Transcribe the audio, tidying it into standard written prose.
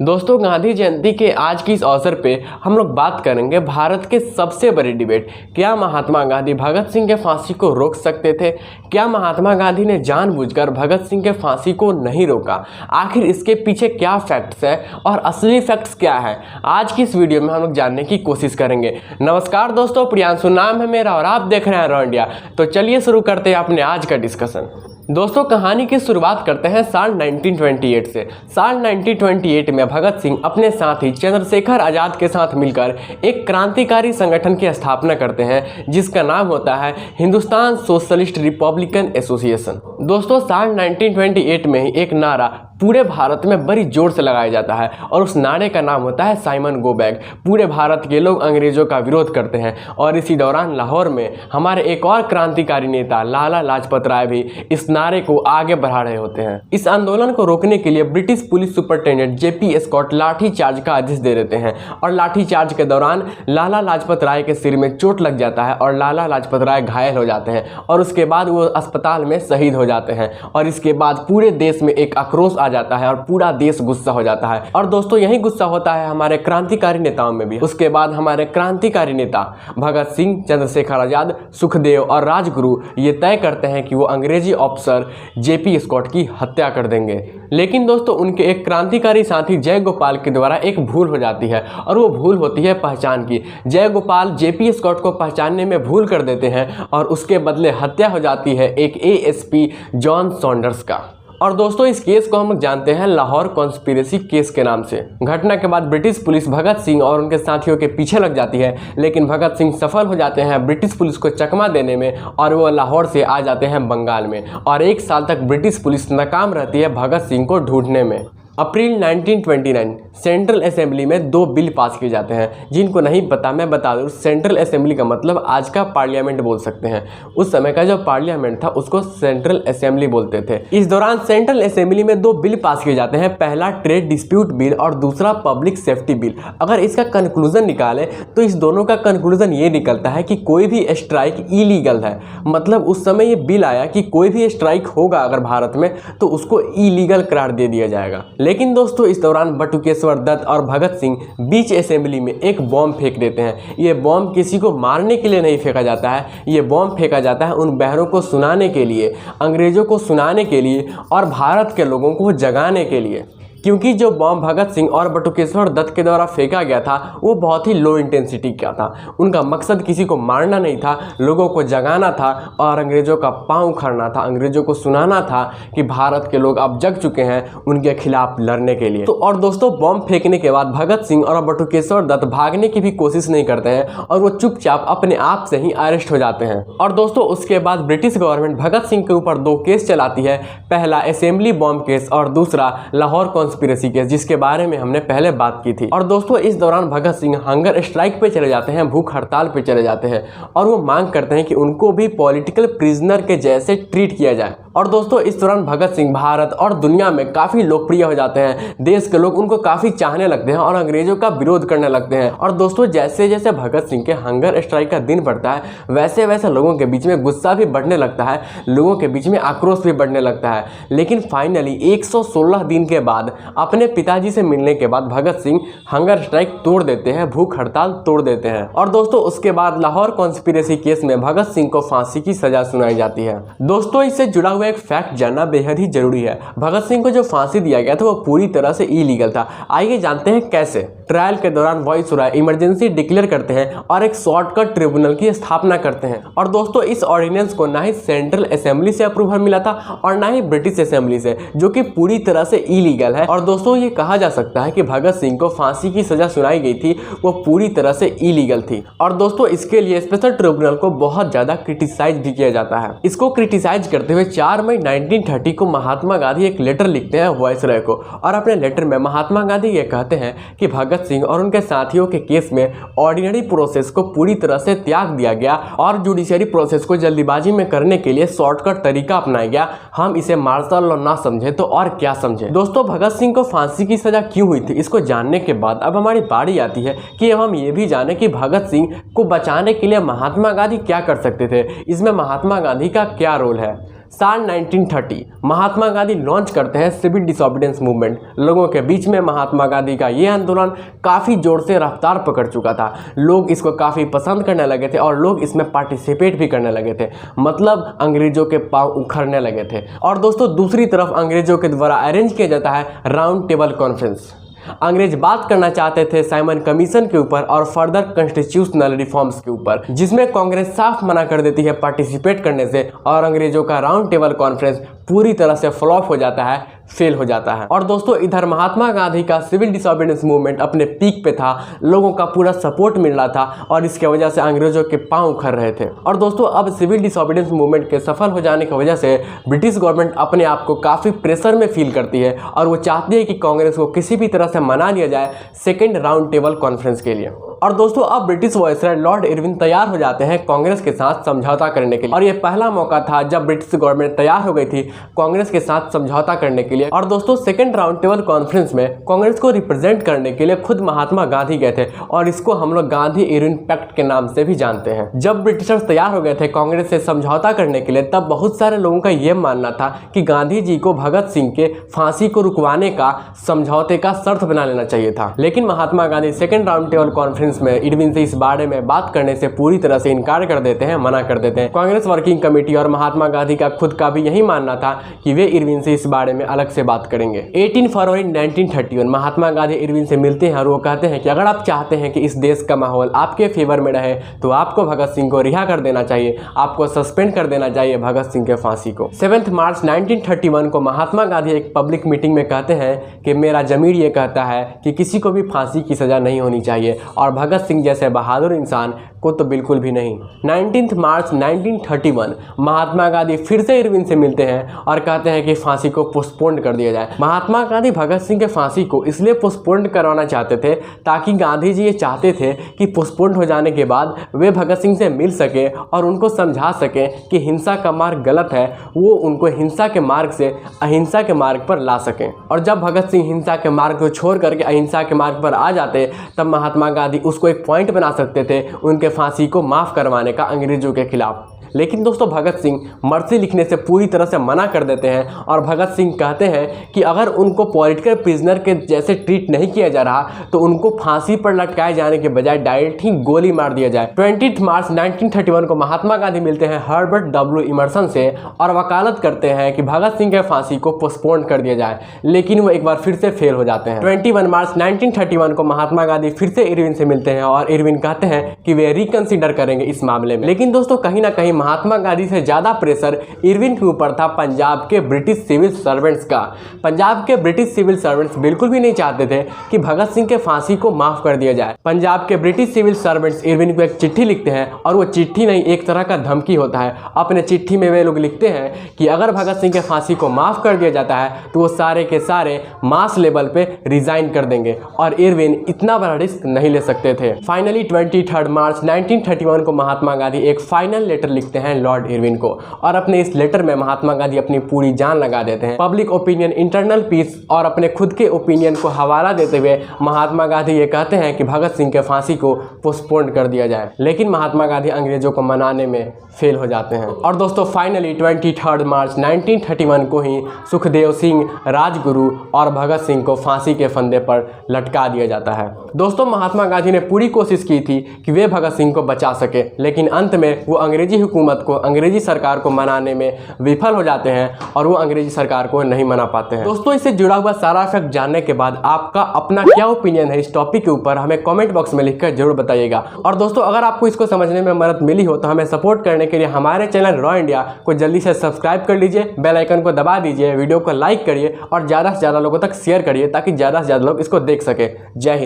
दोस्तों, गांधी जयंती के आज की इस अवसर पे हम लोग बात करेंगे भारत के सबसे बड़ी डिबेट। क्या महात्मा गांधी भगत सिंह के फांसी को रोक सकते थे? क्या महात्मा गांधी ने जानबूझकर भगत सिंह के फांसी को नहीं रोका? आखिर इसके पीछे क्या फैक्ट्स है और असली फैक्ट्स क्या है, आज की इस वीडियो में हम लोग जानने की कोशिश करेंगे। नमस्कार दोस्तों, प्रियांशु नाम है मेरा और आप देख रहे हैं रॉ इंडिया। तो चलिए शुरू करते हैं अपने आज का डिस्कशन। दोस्तों, कहानी की शुरुआत करते हैं साल 1928 से। साल 1928 में भगत सिंह अपने साथी चंद्रशेखर आज़ाद के साथ मिलकर एक क्रांतिकारी संगठन की स्थापना करते हैं जिसका नाम होता है हिंदुस्तान सोशलिस्ट रिपब्लिकन एसोसिएशन। दोस्तों, साल 1928 में ही एक नारा पूरे भारत में बड़ी जोर से लगाया जाता है और उस नारे का नाम होता है साइमन गो बैक। पूरे भारत के लोग अंग्रेजों का विरोध करते हैं और इसी दौरान लाहौर में हमारे एक और क्रांतिकारी नेता लाला लाजपत राय भी इस नारे को आगे बढ़ा रहे होते हैं। इस आंदोलन को रोकने के लिए British police superintendent J P Scott lathi charge का आदेश दे देते हैं और लाठी चार्ज के दौरान लाला लाजपत राय के सिर में चोट लग जाता है और लाला लाजपत राय घायल हो जाते हैं और उसके बाद वो अस्पताल में शहीद हो जाते हैं। और इसके बाद पूरे देश में एक आक्रोश आ जाता है और पूरा देश गुस्सा हो जाता है। और दोस्तों, यही गुस्सा होता है हमारे क्रांतिकारी नेताओं में भी। उसके बाद हमारे क्रांतिकारी नेता भगत सिंह, चंद्रशेखर आजाद, सुखदेव और राजगुरु ये तय करते हैं कि वो अंग्रेजी ऑफिसर जेपी स्कॉट की हत्या कर देंगे। लेकिन दोस्तों, उनके एक क्रांतिकारी साथी जय गोपाल के द्वारा एक भूल हो जाती है और वो भूल होती है पहचान की। जय गोपाल जेपी स्कॉट को पहचानने में भूल कर देते हैं और उसके बदले हत्या हो जाती है एक एएसपी जॉन सॉन्डर्स का। और दोस्तों, इस केस को हम जानते हैं लाहौर कॉन्स्पिरेसी केस के नाम से। घटना के बाद ब्रिटिश पुलिस भगत सिंह और उनके साथियों के पीछे लग जाती है, लेकिन भगत सिंह सफल हो जाते हैं ब्रिटिश पुलिस को चकमा देने में और वो लाहौर से आ जाते हैं बंगाल में। और एक साल तक ब्रिटिश पुलिस नाकाम रहती है भगत सिंह को ढूंढने में। अप्रैल 1929 सेंट्रल असेंबली में 2 बिल पास किए जाते हैं। जिनको नहीं पता मैं बता दूं, सेंट्रल असेंबली का मतलब आज का पार्लियामेंट बोल सकते हैं। उस समय का जो पार्लियामेंट था उसको सेंट्रल असेंबली बोलते थे। इस दौरान सेंट्रल असेंबली में 2 बिल पास किए जाते हैं, पहला ट्रेड डिस्प्यूट बिल और दूसरा पब्लिक सेफ्टी बिल। अगर इसका कंक्लूजन निकालें तो इस दोनों का कंक्लूजन ये निकलता है कि कोई भी स्ट्राइक इलीगल है। मतलब उस समय ये बिल आया कि कोई भी स्ट्राइक होगा अगर भारत में तो उसको इलीगल करार दे दिया जाएगा। लेकिन दोस्तों, इस दौरान बटुकेश्वर दत्त और भगत सिंह बीच असेंबली में एक बॉम्ब फेंक देते हैं। ये बॉम्ब किसी को मारने के लिए नहीं फेंका जाता है, ये बॉम्ब फेंका जाता है उन बहरों को सुनाने के लिए, अंग्रेजों को सुनाने के लिए और भारत के लोगों को जगाने के लिए। क्योंकि जो बॉम्ब भगत सिंह और बटुकेश्वर दत्त के द्वारा फेंका गया था वो बहुत ही लो इंटेंसिटी का था। उनका मकसद किसी को मारना नहीं था, लोगों को जगाना था और अंग्रेजों का पांव उखाड़ना था, अंग्रेजों को सुनाना था कि भारत के लोग अब जग चुके हैं उनके खिलाफ लड़ने के लिए। तो और दोस्तों, बॉम्ब फेंकने के बाद भगत सिंह और बटुकेश्वर दत्त भागने की भी कोशिश नहीं करते हैं और वो चुपचाप अपने आप से ही अरेस्ट हो जाते हैं। और दोस्तों, उसके बाद ब्रिटिश गवर्नमेंट भगत सिंह के ऊपर 2 केस चलाती है, पहला असेंबली बॉम्ब केस और दूसरा लाहौर कॉन्स्पिरेसी केस, जिसके बारे में हमने पहले बात की थी। और दोस्तों, इस दौरान भगत सिंह हंगर स्ट्राइक पे चले जाते हैं, भूख हड़ताल पे चले जाते हैं और वो मांग करते हैं कि उनको भी पॉलिटिकल प्रिजनर के जैसे ट्रीट किया जाए। और दोस्तों, इस दौरान भगत सिंह भारत और दुनिया में काफ़ी लोकप्रिय हो जाते हैं। देश के लोग उनको काफ़ी चाहने लगते हैं और अंग्रेजों का विरोध करने लगते हैं। और दोस्तों, जैसे जैसे भगत सिंह के हंगर स्ट्राइक का दिन बढ़ता है वैसे वैसे लोगों के बीच में गुस्सा भी बढ़ने लगता है, लोगों के बीच में आक्रोश भी बढ़ने लगता है। लेकिन फाइनली 116 दिन के बाद अपने पिताजी से मिलने के बाद भगत सिंह हंगर स्ट्राइक तोड़ देते हैं, भूख हड़ताल तोड़ देते हैं। और दोस्तों, उसके बाद लाहौर कॉन्स्पिरेसी केस में भगत सिंह को फांसी की सजा सुनाई जाती है। दोस्तों, इससे जुड़ा हुआ एक फैक्ट जानना बेहद ही जरूरी है। भगत सिंह को जो फांसी दिया गया था वो पूरी तरह से इलीगल था। आइए जानते हैं कैसे। ट्रायल के दौरान वायसराय इमरजेंसी डिक्लेयर करते हैं और एक शॉर्टकट ट्रिब्यूनल की स्थापना करते हैं। और दोस्तों, इस ऑर्डिनेंस को ना ही सेंट्रल असेंबली से अप्रूवल मिला था और ना ही ब्रिटिश असेंबली से, जो कि पूरी तरह से इलीगल है। और दोस्तों, ये कहा जा सकता है कि भगत सिंह को फांसी की सजा सुनाई गई थी वो पूरी तरह से इलीगल थी। और दोस्तों, इसके लिए स्पेशल ट्रिब्यूनल को बहुत ज्यादा क्रिटिसाइज भी किया जाता है। इसको क्रिटिसाइज करते हुए 4 मई 1930 को महात्मा गांधी एक लेटर लिखते हैं वायसराय को और अपने लेटर में महात्मा गांधी ये कहते हैं कि भगत सिंह और उनके साथियों के केस में ऑर्डिनरी प्रोसेस को पूरी तरह से त्याग दिया गया और जुडिशियरी प्रोसेस को जल्दीबाजी में करने के लिए शॉर्टकट तरीका अपनाया गया। हम इसे मार्शल लॉ ना समझे तो और क्या समझे। दोस्तों, भगत सिंह को फांसी की सजा क्यों हुई थी इसको जानने के बाद अब हमारी बारी आती है कि अब हम ये भी जाने कि भगत सिंह को बचाने के लिए महात्मा गांधी क्या कर सकते थे, इसमें महात्मा गांधी का क्या रोल है। साल 1930 महात्मा गांधी लॉन्च करते हैं सिविल डिसोबीडियंस मूवमेंट। लोगों के बीच में महात्मा गांधी का ये आंदोलन काफ़ी जोर से रफ्तार पकड़ चुका था। लोग इसको काफ़ी पसंद करने लगे थे और लोग इसमें पार्टिसिपेट भी करने लगे थे, मतलब अंग्रेजों के पांव उखड़ने लगे थे। और दोस्तों दूसरी तरफ अंग्रेजों के द्वारा अरेंज किया जाता है राउंड टेबल कॉन्फ्रेंस। अंग्रेज बात करना चाहते थे साइमन कमीशन के ऊपर और फर्दर कॉन्स्टिट्यूशनल रिफॉर्म्स के ऊपर, जिसमें कांग्रेस साफ मना कर देती है पार्टिसिपेट करने से और अंग्रेजों का राउंड टेबल कॉन्फ्रेंस पूरी तरह से फ्लॉप हो जाता है, फेल हो जाता है। और दोस्तों इधर महात्मा गांधी का सिविल डिसोबीडियंस मूवमेंट अपने पीक पे था, लोगों का पूरा सपोर्ट मिल रहा था और इसके वजह से अंग्रेजों के पांव उखड़ रहे थे। और दोस्तों अब सिविल डिसोबीडियंस मूवमेंट के सफल हो जाने की वजह से ब्रिटिश गवर्नमेंट अपने आप को काफ़ी प्रेशर में फील करती है और वो चाहती है कि कांग्रेस को किसी भी तरह से मना लिया जाए सेकेंड राउंड टेबल कॉन्फ्रेंस के लिए। और दोस्तों अब ब्रिटिश वायसराय लॉर्ड इरविन तैयार हो जाते हैं कांग्रेस के साथ समझौता करने के लिए, और ये पहला मौका था जब ब्रिटिश गवर्नमेंट तैयार हो गई थी कांग्रेस के साथ समझौता करने के लिए। और दोस्तों सेकंड राउंड टेबल कॉन्फ्रेंस में कांग्रेस को रिप्रेजेंट करने के लिए खुद महात्मा गांधी गए थे और इसको हम लोग गांधी इरविन पैक्ट के नाम से भी जानते हैं। जब ब्रिटिशर्स तैयार हो गए थे कांग्रेस से समझौता करने के लिए, तब बहुत सारे लोगों का यह मानना था कि गांधी जी को भगत सिंह के फांसी को रुकवाने का समझौते का शर्त बना लेना चाहिए था। लेकिन Mahatma Gandhi second round table conference में इरविन से इस बारे में बात करने से पूरी तरह से इनकार कर देते हैं, मना कर देते हैं। कांग्रेस वर्किंग कमेटी और महात्मा गांधी का खुद का भी यही मानना था कि वे इरविन से इस बारे में अलग से बात करेंगे। 18 फरवरी 1931 महात्मा गांधी इरविन से मिलते हैं और वो कहते हैं कि अगर आप चाहते हैं कि इस देश का माहौल आपके फेवर में रहे तो आपको भगत सिंह को रिहा कर देना चाहिए, आपको सस्पेंड कर देना चाहिए भगत सिंह के फांसी को। 7 मार्च 1931 को महात्मा गांधी एक पब्लिक मीटिंग में कहते हैं कि मेरा जमीर ये कहता है कि किसी को भी फांसी की सजा नहीं होनी चाहिए और भगत सिंह जैसे बहादुर इंसान को तो बिल्कुल भी नहीं। 19 मार्च 1931 महात्मा गांधी फिर से इरविन से मिलते हैं और कहते हैं कि फांसी को पोस्टपोन कर दिया जाए। महात्मा गांधी भगत सिंह के फांसी को इसलिए पोस्टपोन करवाना चाहते थे ताकि गांधी जी ये चाहते थे कि पोस्टपोन हो जाने के बाद वे भगत सिंह से मिल सके और उनको समझा सकें कि हिंसा का मार्ग गलत है, वो उनको हिंसा के मार्ग से अहिंसा के मार्ग पर ला सकें। और जब भगत सिंह हिंसा के मार्ग को छोड़ करके अहिंसा के मार्ग पर आ जाते तब महात्मा गांधी उसको एक पॉइंट बना सकते थे उनके फांसी को माफ़ करवाने का अंग्रेजों के खिलाफ। लेकिन दोस्तों भगत सिंह मर्सी लिखने से पूरी तरह से मना कर देते हैं और भगत सिंह कहते हैं कि अगर उनको पॉलिटिकल प्रिजनर के जैसे ट्रीट नहीं किया जा रहा तो उनको फांसी पर लटकाए जाने के बजाय डायरेक्ट ही गोली मार दिया जाए। 20 मार्च 1931 को महात्मा गांधी मिलते हैं हर्बर्ट डब्ल्यू इमर्सन से और वकालत करते हैं कि भगत सिंह के फांसी को पोस्टपोन कर दिया जाए, लेकिन वो एक बार फिर से फेल हो जाते हैं। 21 मार्च 1931 को महात्मा गांधी फिर से इरविन से मिलते हैं और इरविन कहते हैं कि वे रिकंसिडर करेंगे इस मामले में। लेकिन दोस्तों कहीं ना कहीं महात्मा गांधी से ज़्यादा प्रेशर इरविन के ऊपर था पंजाब के ब्रिटिश सिविल सर्वेंट्स का। पंजाब के ब्रिटिश सिविल सर्वेंट्स बिल्कुल भी नहीं चाहते थे कि भगत सिंह के फांसी को माफ़ कर दिया जाए। पंजाब के ब्रिटिश सिविल सर्वेंट्स इरविन को एक चिट्ठी लिखते हैं और वो चिट्ठी नहीं एक तरह का धमकी होता है। अपने चिट्ठी में वे लोग लिखते हैं कि अगर भगत सिंह के फांसी को माफ़ कर दिया जाता है तो वो सारे के सारे मास लेवल पे रिजाइन कर देंगे और इरविन इतना बड़ा रिस्क नहीं ले सकते थे। फाइनली 23 मार्च 1931 को महात्मा गांधी एक फाइनल लेटर लिखते हैं लॉर्ड इरविन को और अपने इस लेटर में महात्मा गांधी अपनी पूरी जान लगा देते हैं। पब्लिक ओपिनियन, इंटरनल पीस और अपने खुद के ओपिनियन को हवाला देते हुए महात्मा गांधी ये कहते हैं कि भगत सिंह के फांसी को पोस्टपोन कर दिया जाए, लेकिन महात्मा गांधी अंग्रेजों को मनाने में फेल हो जाते हैं। और दोस्तों फाइनली 23 मार्च 1931 को ही सुखदेव सिंह, राजगुरु और भगत सिंह को फांसी के फंदे पर लटका दिया जाता है। दोस्तों महात्मा गांधी ने पूरी कोशिश की थी कि वे भगत सिंह को बचा सके, लेकिन अंत में वो अंग्रेजी हुकूमत को, अंग्रेजी सरकार को मनाने में विफल हो जाते हैं और वो अंग्रेजी सरकार को नहीं मना पाते हैं। दोस्तों इससे जुड़ा हुआ सारा फैक्ट जानने के बाद आपका अपना क्या ओपिनियन है इस टॉपिक के ऊपर हमें कमेंट बॉक्स में लिखकर जरूर बताइएगा। और दोस्तों अगर आपको इसको समझने में मदद मिली हो तो हमें सपोर्ट करने के लिए हमारे चैनल रॉ इंडिया को जल्दी से सब्सक्राइब कर लीजिए, बेल आइकन को दबा दीजिए, वीडियो को लाइक करिए और ज़्यादा से ज़्यादा लोगों तक शेयर करिए ताकि ज़्यादा से ज़्यादा लोग इसको देख सके। जय हिंद।